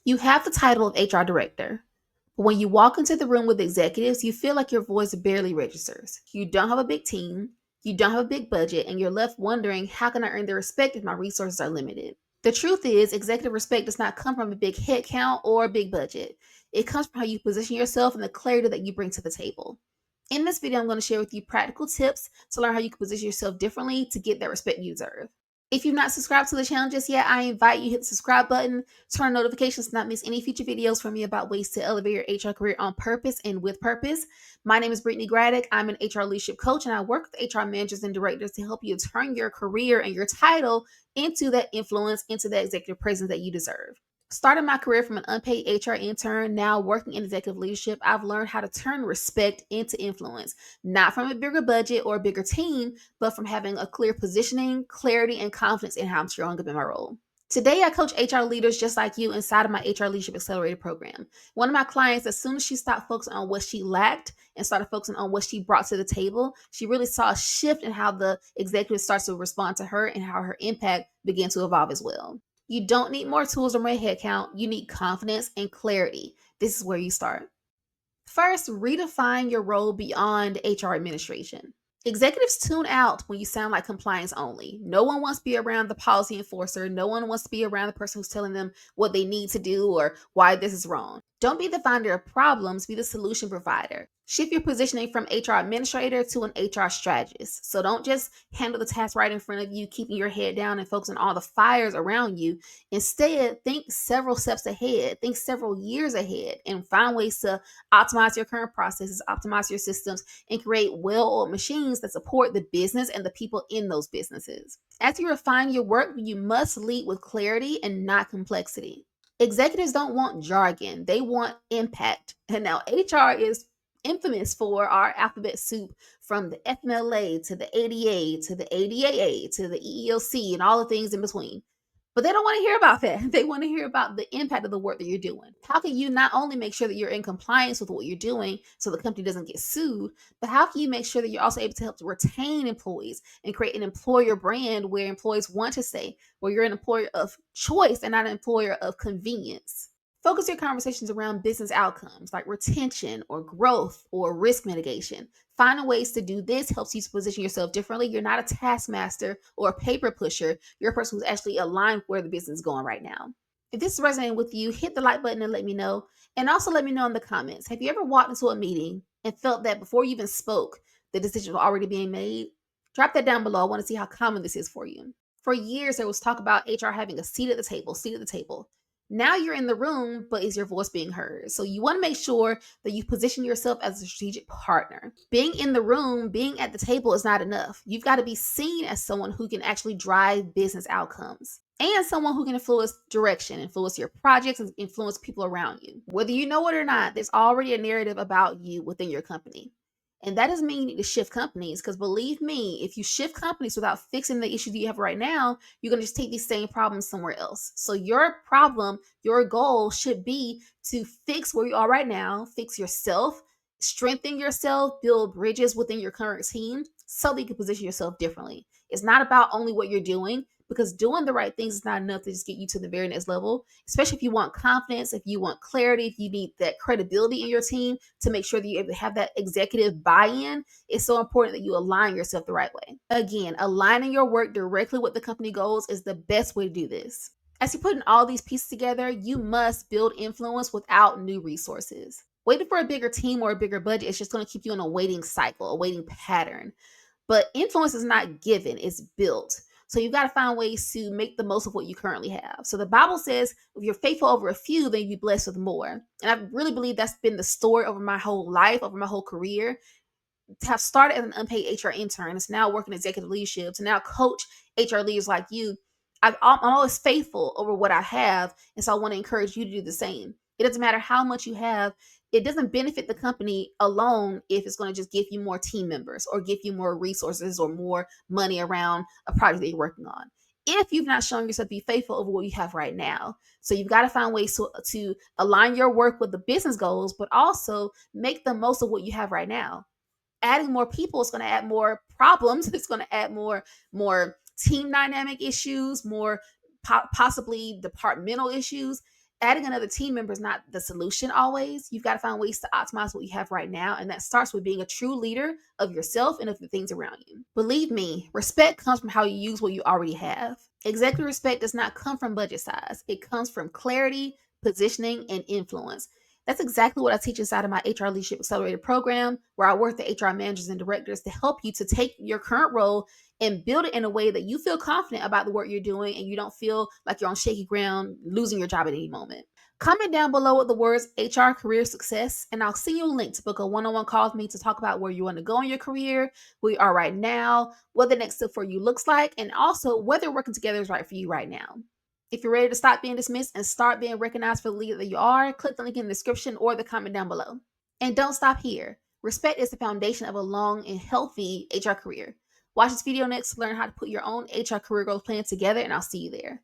You have the title of HR director. But when you walk into the room with executives, you feel like your voice barely registers. You don't have a big team, you don't have a big budget, and you're left wondering, how can I earn their respect if my resources are limited? The truth is, executive respect does not come from a big head count or a big budget. It comes from how you position yourself and the clarity that you bring to the table. In this video, I'm going to share with you practical tips to learn how you can position yourself differently to get that respect you deserve. If you've not subscribed to the channel just yet, I invite you to hit the subscribe button, turn on notifications to not miss any future videos from me about ways to elevate your HR career on purpose and with purpose. My name is Brittany Graddick. I'm an HR leadership coach, and I work with HR managers and directors to help you turn your career and your title into that influence, into that executive presence that you deserve. Starting my career from an unpaid HR intern, now working in executive leadership, I've learned how to turn respect into influence, not from a bigger budget or a bigger team, but from having a clear positioning, clarity, and confidence in how I'm showing up in my role. Today, I coach HR leaders just like you inside of my HR Leadership Accelerator program. One of my clients, as soon as she stopped focusing on what she lacked and started focusing on what she brought to the table, she really saw a shift in how the executive starts to respond to her and how her impact began to evolve as well. You don't need more tools or more headcount. You need confidence and clarity. This is where you start. First, redefine your role beyond HR administration. Executives tune out when you sound like compliance only. No one wants to be around the policy enforcer. No one wants to be around the person who's telling them what they need to do or why this is wrong. Don't be the finder of problems, be the solution provider. Shift your positioning from HR administrator to an HR strategist. So don't just handle the task right in front of you, keeping your head down and focusing on all the fires around you. Instead, think several steps ahead, think several years ahead, and find ways to optimize your current processes, optimize your systems, and create well-oiled machines that support the business and the people in those businesses. As you refine your work, you must lead with clarity and not complexity. Executives don't want jargon, they want impact. And now HR is infamous for our alphabet soup, from the FMLA to the ADA to the ADAA to the EEOC and all the things in between. But they don't want to hear about that. They want to hear about the impact of the work that you're doing. How can you not only make sure that you're in compliance with what you're doing so the company doesn't get sued, but how can you make sure that you're also able to help to retain employees and create an employer brand where employees want to stay, where you're an employer of choice and not an employer of convenience? Focus your conversations around business outcomes like retention or growth or risk mitigation. Finding ways to do this helps you to position yourself differently. You're not a taskmaster or a paper pusher. You're a person who's actually aligned with where the business is going right now. If this is resonating with you, hit the like button and let me know. And also let me know in the comments. Have you ever walked into a meeting and felt that before you even spoke, the decision was already being made? Drop that down below. I want to see how common this is for you. For years, there was talk about HR having a seat at the table, seat at the table. Now you're in the room, but is your voice being heard? So you want to make sure that you position yourself as a strategic partner. Being in the room, being at the table is not enough. You've got to be seen as someone who can actually drive business outcomes and someone who can influence direction, influence your projects, and influence people around you. Whether you know it or not, there's already a narrative about you within your company. And that doesn't mean you need to shift companies, because believe me, if you shift companies without fixing the issues that you have right now, you're going to just take these same problems somewhere else. So your problem, your goal should be to fix where you are right now, fix yourself, strengthen yourself, build bridges within your current team so that you can position yourself differently. It's not about only what you're doing, because doing the right things is not enough to just get you to the very next level, especially if you want confidence, if you want clarity, if you need that credibility in your team to make sure that you have that executive buy-in. It's so important that you align yourself the right way. Again, aligning your work directly with the company goals is the best way to do this. As you put in all these pieces together, you must build influence without new resources. Waiting for a bigger team or a bigger budget is just going to keep you in a waiting cycle, a waiting pattern. But influence is not given, it's built. So you've got to find ways to make the most of what you currently have. So the Bible says, if you're faithful over a few, then you'll be blessed with more. And I really believe that's been the story over my whole life, over my whole career. To have started as an unpaid HR intern, it's now working executive leadership, to now coach HR leaders like you. I'm always faithful over what I have. And so I want to encourage you to do the same. It doesn't matter how much you have. It doesn't benefit the company alone if it's going to just give you more team members or give you more resources or more money around a project that you're working on, if you've not shown yourself to be faithful over what you have right now. So you've got to find ways to align your work with the business goals, but also make the most of what you have right now. Adding more people is going to add more problems. It's going to add more team dynamic issues, more possibly departmental issues. Adding another team member is not the solution always. You've got to find ways to optimize what you have right now. And that starts with being a true leader of yourself and of the things around you. Believe me, respect comes from how you use what you already have. Executive respect does not come from budget size, it comes from clarity, positioning, and influence. That's exactly what I teach inside of my HR Leadership Accelerator program, where I work with HR managers and directors to help you to take your current role and build it in a way that you feel confident about the work you're doing and you don't feel like you're on shaky ground, losing your job at any moment. Comment down below with the words HR career success, and I'll send you a link to book a one-on-one call with me to talk about where you want to go in your career, where you are right now, what the next step for you looks like, and also whether working together is right for you right now. If you're ready to stop being dismissed and start being recognized for the leader that you are, click the link in the description or the comment down below. And don't stop here. Respect is the foundation of a long and healthy HR career. Watch this video next to learn how to put your own HR career growth plan together, and I'll see you there.